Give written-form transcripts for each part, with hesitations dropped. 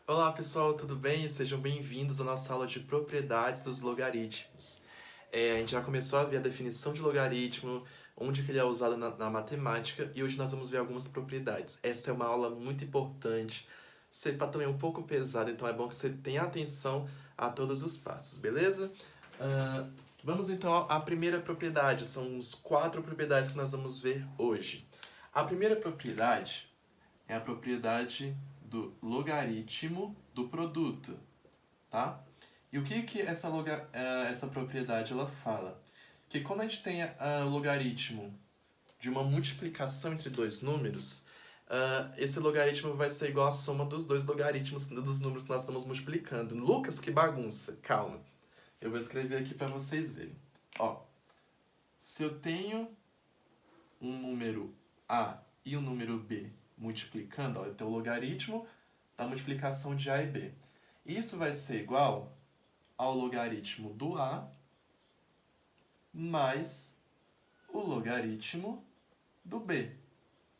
Olá pessoal, tudo bem? Sejam bem-vindos à nossa aula de propriedades dos logaritmos. A gente já começou a ver a definição de logaritmo, onde que ele é usado na matemática, e hoje nós vamos ver algumas propriedades. Essa é uma aula muito importante, também um pouco pesada, então é bom que você tenha atenção a todos os passos, beleza? Ah, Vamos então à primeira propriedade, são os 4 propriedades que nós vamos ver hoje. A primeira propriedade é a propriedade do logaritmo do produto, tá? E o que essa propriedade ela fala? Que quando a gente tem o logaritmo de uma multiplicação entre dois números, esse logaritmo vai ser igual à soma dos dois logaritmos dos números que nós estamos multiplicando. Lucas, que bagunça! Calma. Eu vou escrever aqui para vocês verem. Ó, se eu tenho um número A e um número B multiplicando, ó, eu tenho o logaritmo da multiplicação de A e B. Isso vai ser igual ao logaritmo do A mais o logaritmo do B,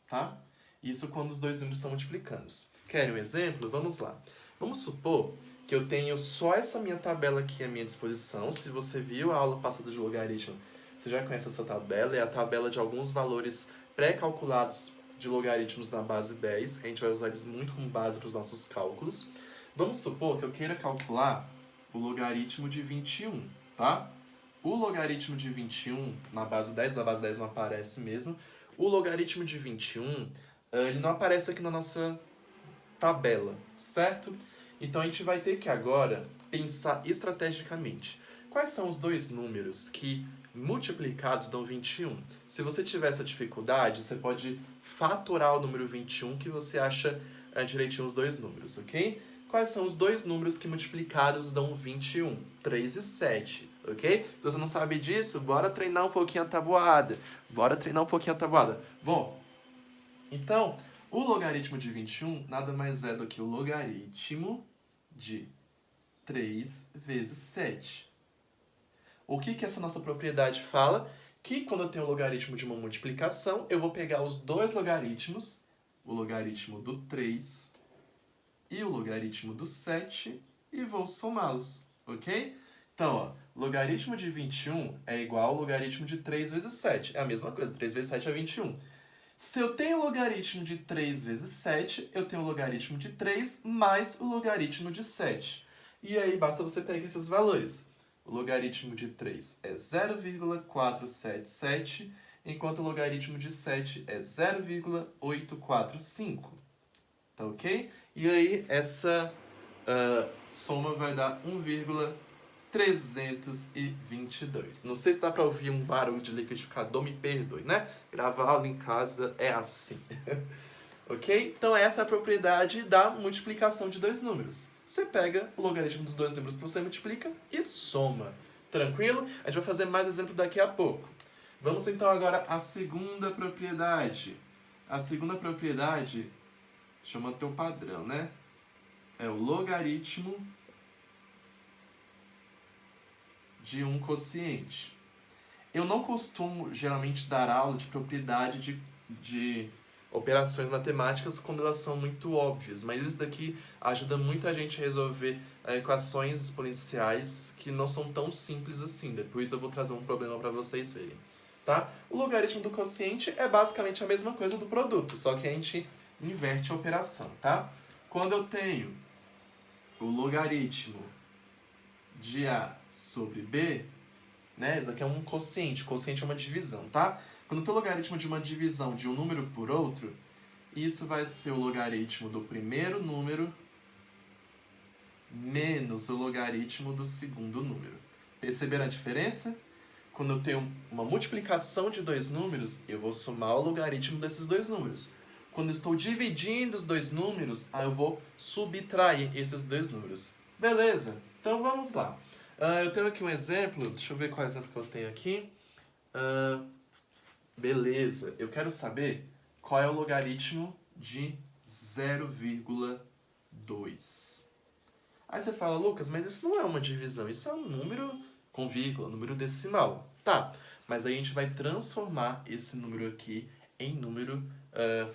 tá? Isso quando os dois números estão multiplicando. Querem um exemplo? Vamos lá. Vamos supor que eu tenho só essa minha tabela aqui à minha disposição. Se você viu a aula passada de logaritmo, você já conhece essa tabela. É a tabela de alguns valores pré-calculados de logaritmos na base 10. A gente vai usar eles muito como base para os nossos cálculos. Vamos supor que eu queira calcular o logaritmo de 21, tá? O logaritmo de 21 na base 10 não aparece mesmo. O logaritmo de 21, ele não aparece aqui na nossa tabela, certo? Então a gente vai ter que agora pensar estrategicamente. Quais são os dois números que multiplicados dão 21? Se você tiver essa dificuldade, você pode fatorar o número 21 que você acha direitinho os dois números, ok? Quais são os dois números que multiplicados dão 21? 3 e 7, ok? Se você não sabe disso, bora treinar um pouquinho a tabuada. Bom, então, o logaritmo de 21 nada mais é do que o logaritmo de 3 vezes 7. O que essa nossa propriedade fala? Que quando eu tenho o logaritmo de uma multiplicação, eu vou pegar os dois logaritmos, o logaritmo do 3 e o logaritmo do 7, e vou somá-los, ok? Então, ó, logaritmo de 21 é igual ao logaritmo de 3 vezes 7. É a mesma coisa, 3 vezes 7 é 21. Se eu tenho o logaritmo de 3 vezes 7, eu tenho o logaritmo de 3 mais o logaritmo de 7. E aí basta você pegar esses valores. O logaritmo de 3 é 0,477, enquanto o logaritmo de 7 é 0,845. Tá ok? E aí essa soma vai dar 1,322. Não sei se dá para ouvir um barulho de liquidificador, me perdoe, né? Gravar aula em casa é assim. Ok? Então essa é a propriedade da multiplicação de dois números. Você pega o logaritmo dos dois números que você multiplica e soma. Tranquilo? A gente vai fazer mais exemplo daqui a pouco. Vamos então agora à segunda propriedade. A segunda propriedade, deixa eu manter o padrão, né? É o logaritmo de um quociente. Eu não costumo geralmente dar aula de propriedade de operações matemáticas quando elas são muito óbvias, mas isso daqui ajuda muito a gente a resolver equações exponenciais que não são tão simples assim. Depois eu vou trazer um problema para vocês verem. Tá? O logaritmo do quociente é basicamente a mesma coisa do produto, só que a gente inverte a operação, tá? Quando eu tenho o logaritmo de A sobre B, né? Isso aqui é um quociente. Quociente é uma divisão, tá? Quando eu tenho o logaritmo de uma divisão de um número por outro, isso vai ser o logaritmo do primeiro número menos o logaritmo do segundo número. Perceberam a diferença? Quando eu tenho uma multiplicação de dois números, eu vou somar o logaritmo desses dois números. Quando eu estou dividindo os dois números, eu vou subtrair esses dois números. Beleza? Então vamos lá. Eu tenho aqui um exemplo, deixa eu ver qual exemplo que eu tenho aqui. Beleza, eu quero saber qual é o logaritmo de 0,2. Aí você fala, Lucas, mas isso não é uma divisão, isso é um número com vírgula, número decimal. Tá, mas aí a gente vai transformar esse número aqui em número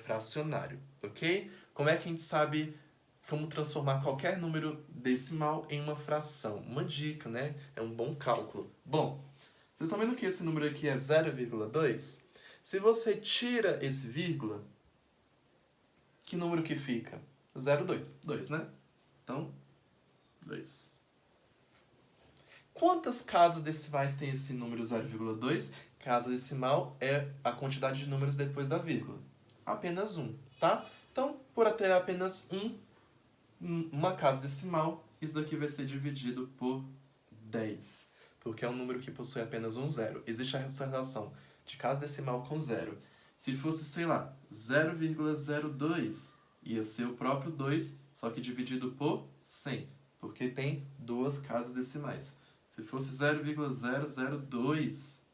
fracionário, ok? Como é que a gente sabe como transformar qualquer número decimal em uma fração. Uma dica, né? É um bom cálculo. Bom, vocês estão vendo que esse número aqui é 0,2? Se você tira esse vírgula, que número que fica? 0,2. 2, né? Então, 2. Quantas casas decimais tem esse número 0,2? Casa decimal é a quantidade de números depois da vírgula. Apenas 1, tá? Então, por ter apenas uma casa decimal, isso daqui vai ser dividido por 10. Porque é um número que possui apenas um zero. Existe essa relação de casa decimal com zero. Se fosse, sei lá, 0,02, ia ser o próprio 2, só que dividido por 100, porque tem duas casas decimais. Se fosse 0,002,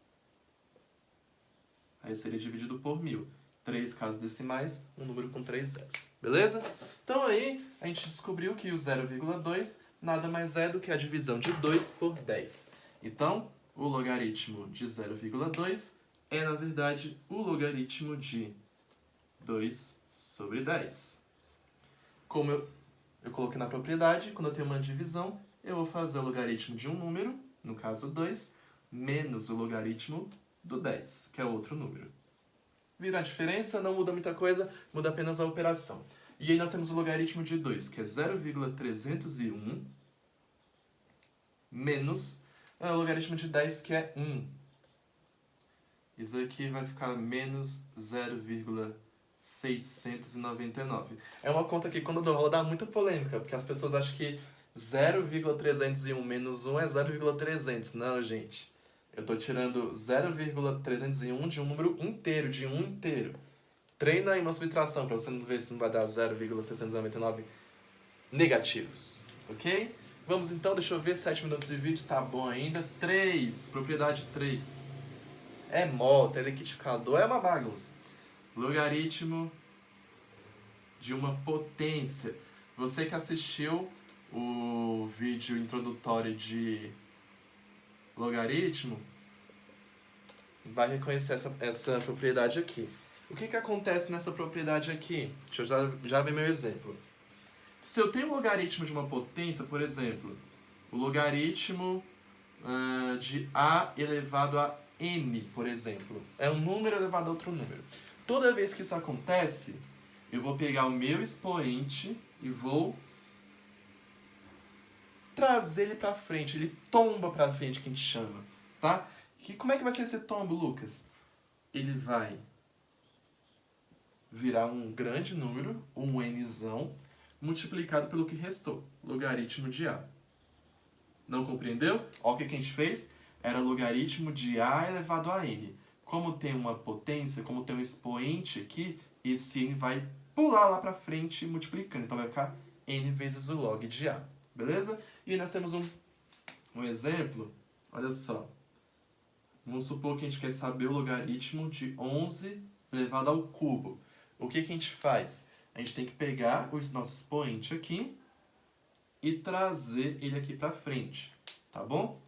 aí seria dividido por 1000. 3 casas decimais, um número com 3 zeros. Beleza? Então aí, a gente descobriu que o 0,2 nada mais é do que a divisão de 2 por 10. Então, o logaritmo de 0,2 é, na verdade, o logaritmo de 2 sobre 10. Como eu coloquei na propriedade, quando eu tenho uma divisão, eu vou fazer o logaritmo de um número, no caso 2, menos o logaritmo do 10, que é outro número. Viram a diferença? Não muda muita coisa, muda apenas a operação. E aí nós temos o logaritmo de 2, que é 0,301, menos o logaritmo de 10, que é 1. Isso daqui vai ficar menos 0,699. É uma conta que quando eu dou aula dá muita polêmica, porque as pessoas acham que 0,301 menos 1 é 0,300. Não, gente. Eu estou tirando 0,301 de um número inteiro, de 1 inteiro. Treina em uma subtração para você não ver se não vai dar 0,699 negativos, ok? Vamos então, deixa eu ver, 7 minutos de vídeo, tá bom ainda. 3, propriedade 3. É moto, é liquidificador, é uma bagunça. Logaritmo de uma potência. Você que assistiu o vídeo introdutório de logaritmo, vai reconhecer essa propriedade aqui. O que acontece nessa propriedade aqui? Deixa eu já ver meu exemplo. Se eu tenho um logaritmo de uma potência, por exemplo, o logaritmo de a elevado a n, por exemplo, é um número elevado a outro número. Toda vez que isso acontece, eu vou pegar o meu expoente e vou trazer ele para frente, ele tomba para frente, que a gente chama, tá? Como é que vai ser esse tombo, Lucas? Ele vai virar um grande número, um nzão, multiplicado pelo que restou, logaritmo de a. Não compreendeu? Olha o que a gente fez. Era logaritmo de a elevado a n. Como tem uma potência, como tem um expoente aqui, esse n vai pular lá para frente multiplicando. Então vai ficar n vezes o log de a. Beleza? E nós temos um exemplo. Olha só. Vamos supor que a gente quer saber o logaritmo de 11 elevado ao cubo. O que a gente faz? A gente tem que pegar o nosso expoente aqui e trazer ele aqui para frente, tá bom?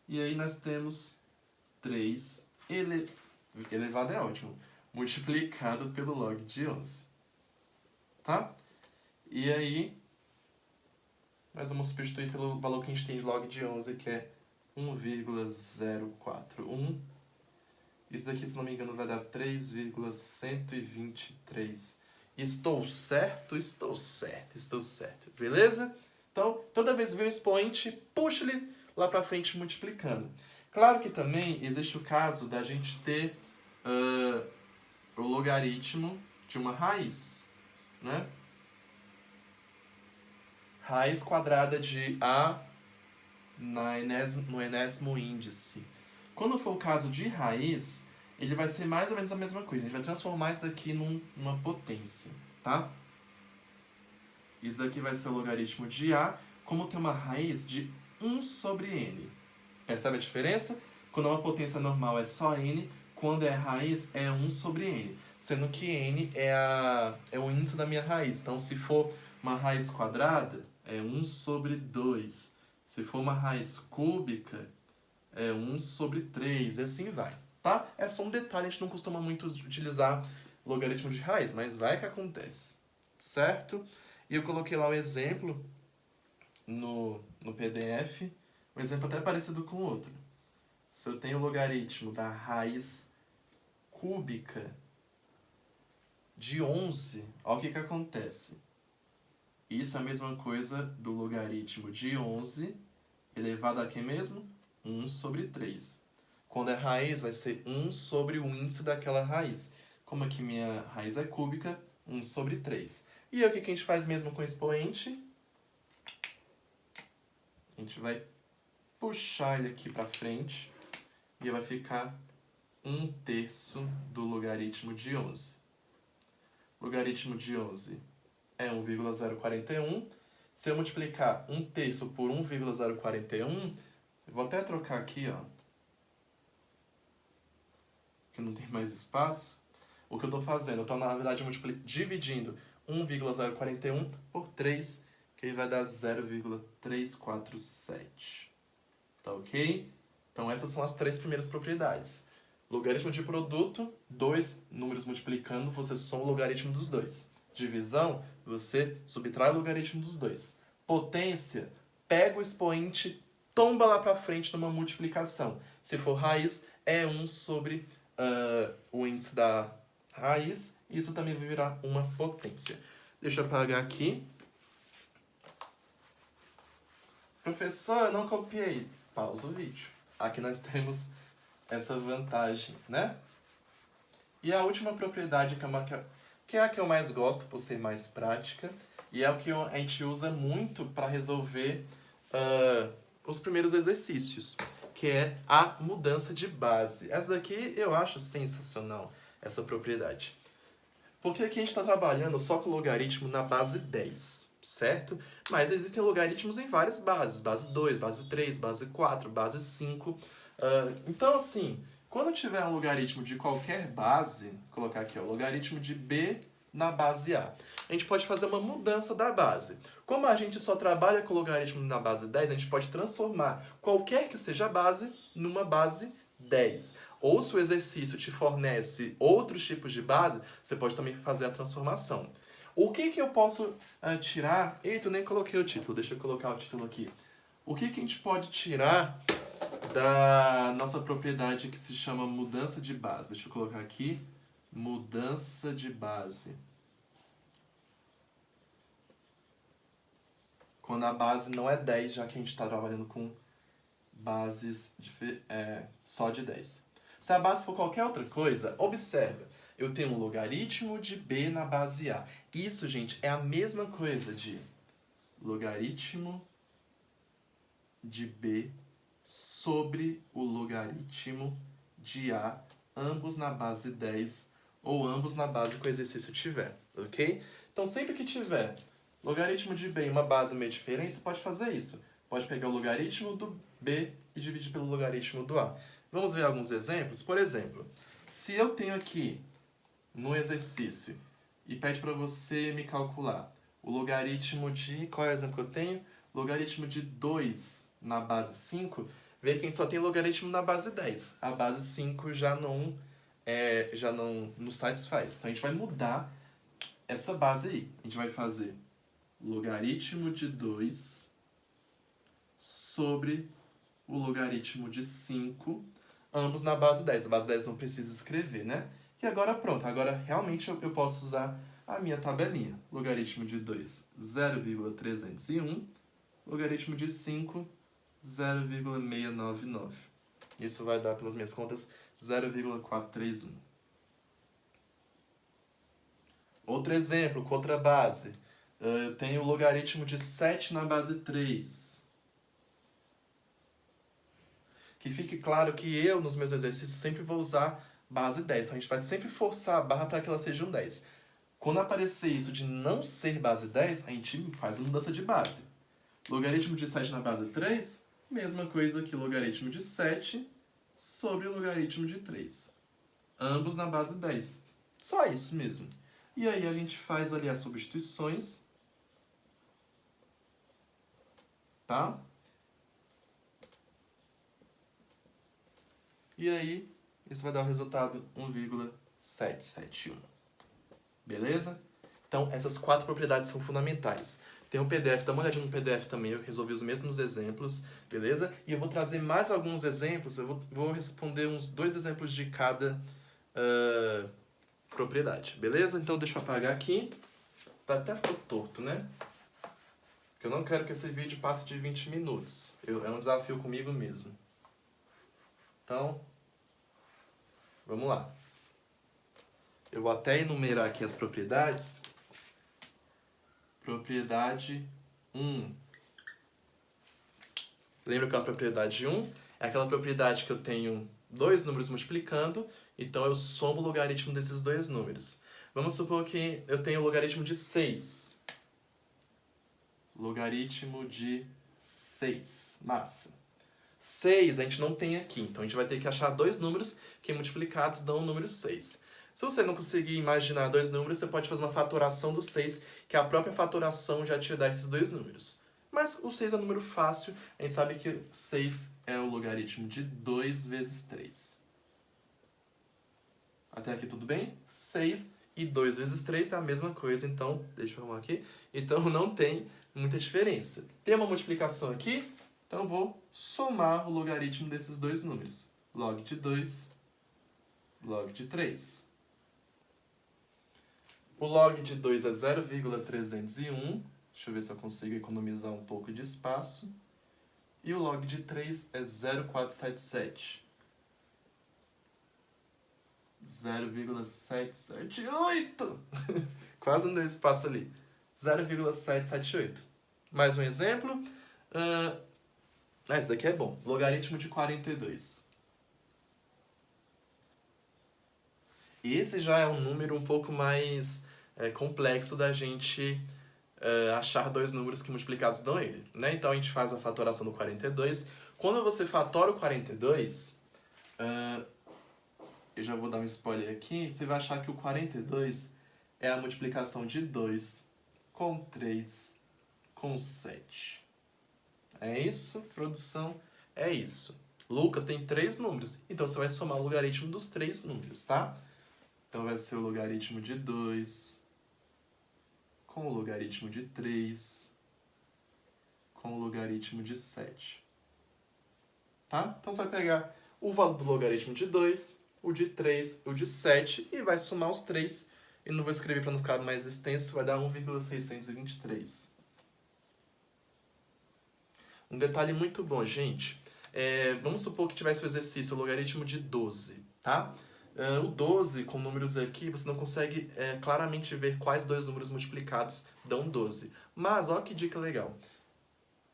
E aí nós temos 3 elevado é ótimo, multiplicado pelo log de 11, tá? E aí nós vamos substituir pelo valor que a gente tem de log de 11, que é 1,041. Isso daqui, se não me engano, vai dar 3,123. Estou certo? Estou certo, estou certo. Beleza? Então, toda vez que vem um expoente, puxa ele lá para frente multiplicando. Claro que também existe o caso da gente ter o logaritmo de uma raiz, né? Raiz quadrada de a no enésimo índice. Quando for o caso de raiz, ele vai ser mais ou menos a mesma coisa. A gente vai transformar isso daqui numa potência, tá? Isso daqui vai ser o logaritmo de a, como tem uma raiz de 1 sobre n. Percebe a diferença? Quando é uma potência normal é só n, quando é raiz é 1 sobre n. Sendo que n é o índice da minha raiz. Então, se for uma raiz quadrada, é 1 sobre 2. Se for uma raiz cúbica, é 1 sobre 3, e assim vai, tá? É só um detalhe, a gente não costuma muito utilizar logaritmo de raiz, mas vai que acontece, certo? E eu coloquei lá um exemplo no PDF, um exemplo até parecido com o outro. Se eu tenho o logaritmo da raiz cúbica de 11, olha o que acontece. Isso é a mesma coisa do logaritmo de 11 elevado a quê mesmo? 1 sobre 3. Quando é raiz, vai ser 1 sobre o índice daquela raiz. Como aqui minha raiz é cúbica, 1 sobre 3. E aí o que a gente faz mesmo com o expoente? A gente vai puxar ele aqui para frente e vai ficar 1/3 do logaritmo de 11. Logaritmo de 11 é 1,041. Se eu multiplicar 1/3 por 1,041, eu vou até trocar aqui, ó, que não tem mais espaço. O que eu estou fazendo? Eu estou, na verdade, dividindo 1,041 por 3, que aí vai dar 0,347. Tá ok? Então essas são as 3 primeiras propriedades. Logaritmo de produto, 2 números multiplicando, você soma o logaritmo dos dois. Divisão, você subtrai o logaritmo dos dois. Potência, pega o expoente, tomba lá para frente numa multiplicação. Se for raiz, é 1 sobre o índice da raiz, e isso também vai virar uma potência. Deixa eu apagar aqui. Professor, eu não copiei. Pausa o vídeo. Aqui nós temos essa vantagem, né? E a última propriedade, que é a que eu mais gosto por ser mais prática, e é o que a gente usa muito para resolver os primeiros exercícios, que é a mudança de base. Essa daqui eu acho sensacional, essa propriedade. Porque aqui a gente está trabalhando só com logaritmo na base 10, certo? Mas existem logaritmos em várias bases. Base 2, base 3, base 4, base 5. Então, assim, quando tiver um logaritmo de qualquer base, vou colocar aqui, ó, logaritmo de b na base a, a gente pode fazer uma mudança da base. Como a gente só trabalha com logaritmo na base 10, a gente pode transformar qualquer que seja a base numa base 10. Ou se o exercício te fornece outros tipos de base, você pode também fazer a transformação. O que eu posso tirar... Eita, eu nem coloquei o título, deixa eu colocar o título aqui. O que a gente pode tirar da nossa propriedade que se chama mudança de base? Deixa eu colocar aqui, mudança de base. Quando a base não é 10, já que a gente está trabalhando com bases só de 10. Se a base for qualquer outra coisa, observa, eu tenho um logaritmo de b na base a. Isso, gente, é a mesma coisa de logaritmo de b sobre o logaritmo de a, ambos na base 10 ou ambos na base que o exercício tiver, ok? Então, sempre que tiver logaritmo de b em uma base meio diferente, você pode fazer isso. Pode pegar o logaritmo do b e dividir pelo logaritmo do a. Vamos ver alguns exemplos? Por exemplo, se eu tenho aqui no exercício e pede para você me calcular o logaritmo de... Qual é o exemplo que eu tenho? Logaritmo de 2 na base 5, vê que a gente só tem logaritmo na base 10. A base 5 já não nos satisfaz. Então a gente vai mudar essa base aí. A gente vai fazer logaritmo de 2 sobre o logaritmo de 5, ambos na base 10. A base 10 não precisa escrever, né? E agora pronto, agora realmente eu posso usar a minha tabelinha. Logaritmo de 2, 0,301. Logaritmo de 5, 0,699. Isso vai dar, pelas minhas contas, 0,431. Outro exemplo, com outra base. Eu tenho o logaritmo de 7 na base 3. Que fique claro que eu, nos meus exercícios, sempre vou usar base 10. Então a gente vai sempre forçar a barra para que ela seja um 10. Quando aparecer isso de não ser base 10, a gente faz a mudança de base. Logaritmo de 7 na base 3, mesma coisa que logaritmo de 7 sobre o logaritmo de 3. Ambos na base 10. Só isso mesmo. E aí a gente faz ali as substituições. Tá? E aí, isso vai dar o resultado 1,771. Beleza? Então, essas 4 propriedades são fundamentais. Tem um PDF, dá uma olhadinha no PDF também, eu resolvi os mesmos exemplos, beleza? E eu vou trazer mais alguns exemplos, eu vou responder uns 2 exemplos de cada propriedade, beleza? Então, deixa eu apagar aqui. Tá, até ficou torto, né? Porque eu não quero que esse vídeo passe de 20 minutos. É um desafio comigo mesmo. Então, vamos lá. Eu vou até enumerar aqui as propriedades. Propriedade 1. Lembra que a propriedade 1 é aquela propriedade que eu tenho 2 números multiplicando, então eu somo o logaritmo desses 2 números. Vamos supor que eu tenho o logaritmo de 6. Logaritmo de 6. Massa. 6 a gente não tem aqui, então a gente vai ter que achar 2 números que multiplicados dão o número 6. Se você não conseguir imaginar 2 números, você pode fazer uma fatoração do 6, que a própria fatoração já te dá esses 2 números. Mas o 6 é um número fácil, a gente sabe que 6 é o logaritmo de 2 vezes 3. Até aqui tudo bem? 6 e 2 vezes 3 é a mesma coisa, então, deixa eu arrumar aqui. Então não tem muita diferença. Tem uma multiplicação aqui, então eu vou somar o logaritmo desses 2 números. Log de 2, log de 3. O log de 2 é 0,301. Deixa eu ver se eu consigo economizar um pouco de espaço. E o log de 3 é 0,477. 0,778. Quase não deu espaço ali. 0,778. Mais um exemplo. Esse daqui é bom. Logaritmo de 42. Esse já é um número um pouco mais complexo da gente achar 2 números que multiplicados dão ele, né? Então a gente faz a fatoração do 42. Quando você fatora o 42, eu já vou dar um spoiler aqui, você vai achar que o 42 é a multiplicação de 2 com 3 com 7. É isso, produção? É isso. Lucas tem 3 números, então você vai somar o logaritmo dos 3 números, tá? Então vai ser o logaritmo de 2 com o logaritmo de 3 com o logaritmo de 7. Tá? Então você vai pegar o valor do logaritmo de 2, o de 3, o de 7 e vai somar os 3. E não vou escrever para não ficar mais extenso, vai dar 1,623. Um detalhe muito bom, gente. Vamos supor que tivesse o exercício, o logaritmo de 12, tá? O 12, com números aqui, você não consegue claramente ver quais 2 números multiplicados dão 12. Mas, olha que dica legal.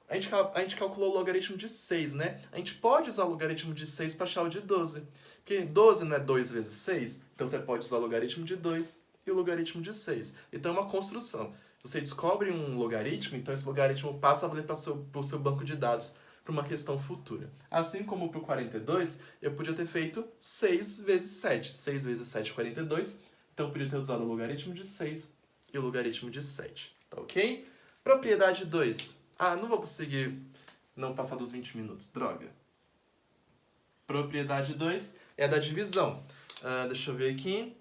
A gente calculou o logaritmo de 6, né? A gente pode usar o logaritmo de 6 para achar o de 12. Porque 12 não é 2 vezes 6, então você pode usar o logaritmo de 2 e o logaritmo de 6. Então é uma construção. Você descobre um logaritmo, então esse logaritmo passa a valer para o seu banco de dados para uma questão futura. Assim como para o 42, eu podia ter feito 6 vezes 7. 6 vezes 7 é 42, então eu podia ter usado o logaritmo de 6 e o logaritmo de 7. Tá ok? Propriedade 2. Não vou conseguir não passar dos 20 minutos. Droga. Propriedade 2 é a da divisão. Deixa eu ver aqui.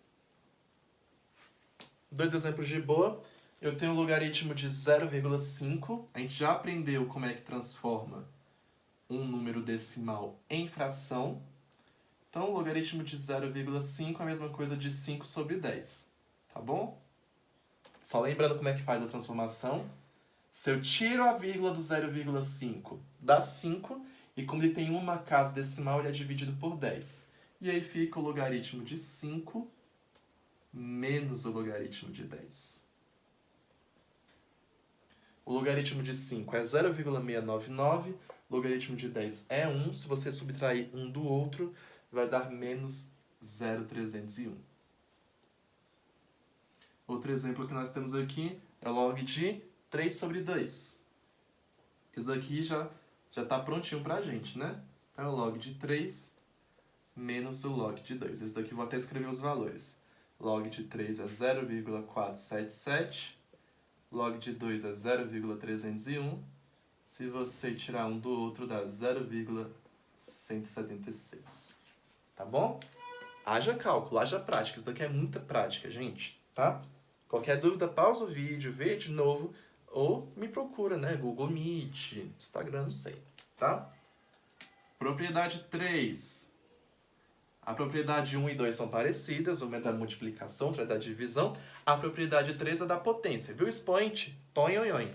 2 exemplos de boa. Eu tenho um logaritmo de 0,5. A gente já aprendeu como é que transforma um número decimal em fração. Então, o logaritmo de 0,5 é a mesma coisa de 5 sobre 10. Tá bom? Só lembrando como é que faz a transformação. Se eu tiro a vírgula do 0,5, dá 5. E como ele tem uma casa decimal, ele é dividido por 10. E aí fica o logaritmo de 5 menos o logaritmo de 10. O logaritmo de 5 é 0,699, o logaritmo de 10 é 1. Se você subtrair um do outro, vai dar menos 0,301. Outro exemplo que nós temos aqui é log de 3 sobre 2. Isso daqui já está prontinho pra gente, né? Então é o log de 3 menos o log de 2. Esse daqui eu vou até escrever os valores. Log de 3 é 0,477. Log de 2 é 0,301. Se você tirar um do outro, dá 0,176. Tá bom? Haja cálculo, haja prática. Isso daqui é muita prática, gente. Tá? Qualquer dúvida, pausa o vídeo, vê de novo, ou me procura, né? Google Meet, Instagram, não sei, tá? Propriedade 3. A propriedade 1 e 2 são parecidas, uma é da multiplicação, outra é da divisão. A propriedade 3 é da potência. Viu o expoente? Põe, oi, oi.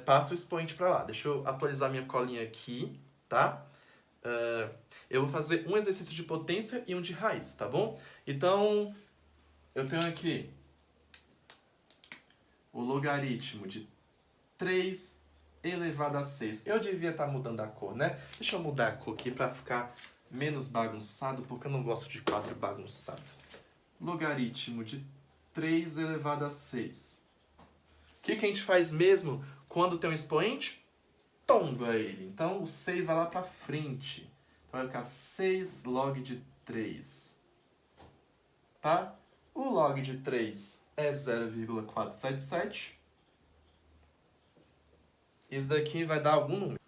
Passa o expoente para lá. Deixa eu atualizar minha colinha aqui, tá? Eu vou fazer um exercício de potência e um de raiz, tá bom? Então, eu tenho aqui o logaritmo de 3 elevado a 6. Eu devia estar mudando a cor, né? Deixa eu mudar a cor aqui para ficar menos bagunçado, porque eu não gosto de quadro bagunçado. Logaritmo de 3 elevado a 6. O que a gente faz mesmo quando tem um expoente? Tomba ele. Então, o 6 vai lá para frente. Então, vai ficar 6 log de 3. Tá? O log de 3 é 0,477. Isso daqui vai dar algum número.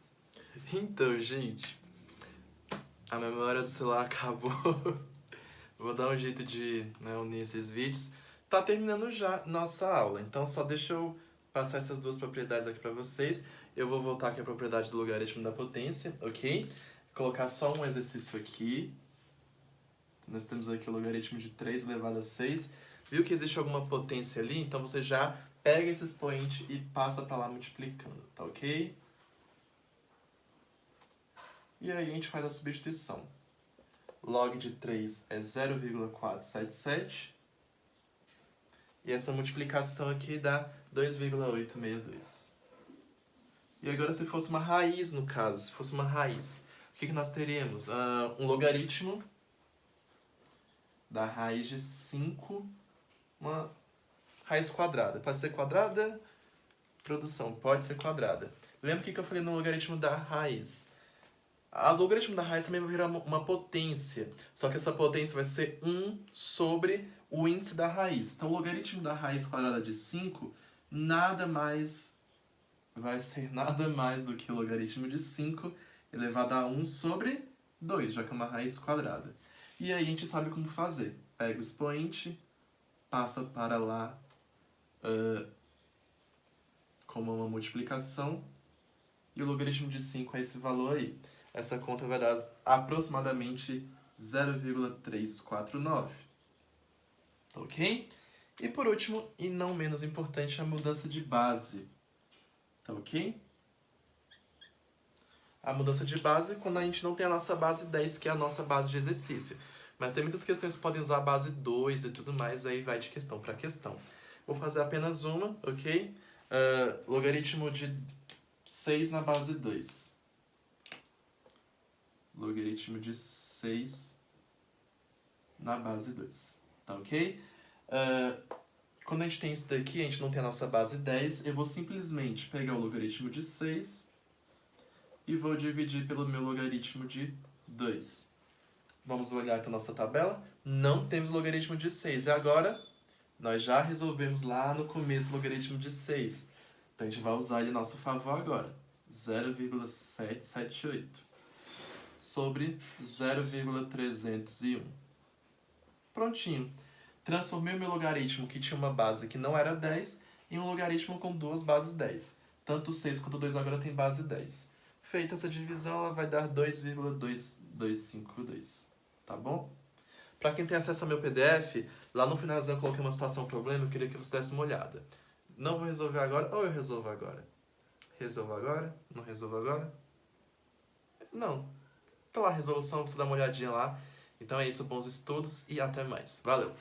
Então, gente, a memória do celular acabou. Vou dar um jeito de unir esses vídeos. Tá terminando já nossa aula, então só deixa eu passar essas duas propriedades aqui para vocês. Eu vou voltar aqui à propriedade do logaritmo da potência, ok? Colocar só um exercício aqui. Nós temos aqui o logaritmo de 3 elevado a 6. Viu que existe alguma potência ali? Então você já pega esse expoente e passa para lá multiplicando, tá ok? E aí a gente faz a substituição. Log de 3 é 0,477. E essa multiplicação aqui dá 2,862. E agora se fosse uma raiz, no caso, se fosse uma raiz, o que nós teríamos? Um logaritmo da raiz de 5, uma raiz quadrada. Pode ser quadrada? Produção, pode ser quadrada. Lembra o que eu falei no logaritmo da raiz? O logaritmo da raiz também vai virar uma potência, só que essa potência vai ser 1 sobre o índice da raiz. Então, o logaritmo da raiz quadrada de 5 vai ser nada mais do que o logaritmo de 5 elevado a 1 sobre 2, já que é uma raiz quadrada. E aí a gente sabe como fazer. Pega o expoente, passa para lá como uma multiplicação, e o logaritmo de 5 é esse valor aí. Essa conta vai dar aproximadamente 0,349. Ok? E por último, e não menos importante, a mudança de base. Tá ok? A mudança de base quando a gente não tem a nossa base 10, que é a nossa base de exercício. Mas tem muitas questões que podem usar a base 2 e tudo mais, aí vai de questão para questão. Vou fazer apenas uma, ok? Logaritmo de 6 na base 2. Logaritmo de 6 na base 2. Tá ok? Quando a gente tem isso daqui, a gente não tem a nossa base 10, eu vou simplesmente pegar o logaritmo de 6 e vou dividir pelo meu logaritmo de 2. Vamos olhar para a nossa tabela. Não temos logaritmo de 6. E agora, nós já resolvemos lá no começo o logaritmo de 6. Então, a gente vai usar ele a nosso favor agora. 0,778 sobre 0,301. Prontinho. Transformei o meu logaritmo, que tinha uma base que não era 10, em um logaritmo com duas bases 10. Tanto o 6 quanto o 2 agora tem base 10. Feita essa divisão, ela vai dar 2,2252. Tá bom? Para quem tem acesso ao meu PDF, lá no finalzinho eu coloquei uma situação problema, eu queria que você desse uma olhada. Não vou resolver agora, ou eu resolvo agora? Resolvo agora? Não resolvo agora? Não. Tá lá a resolução, você dá uma olhadinha lá. Então é isso, bons estudos e até mais. Valeu!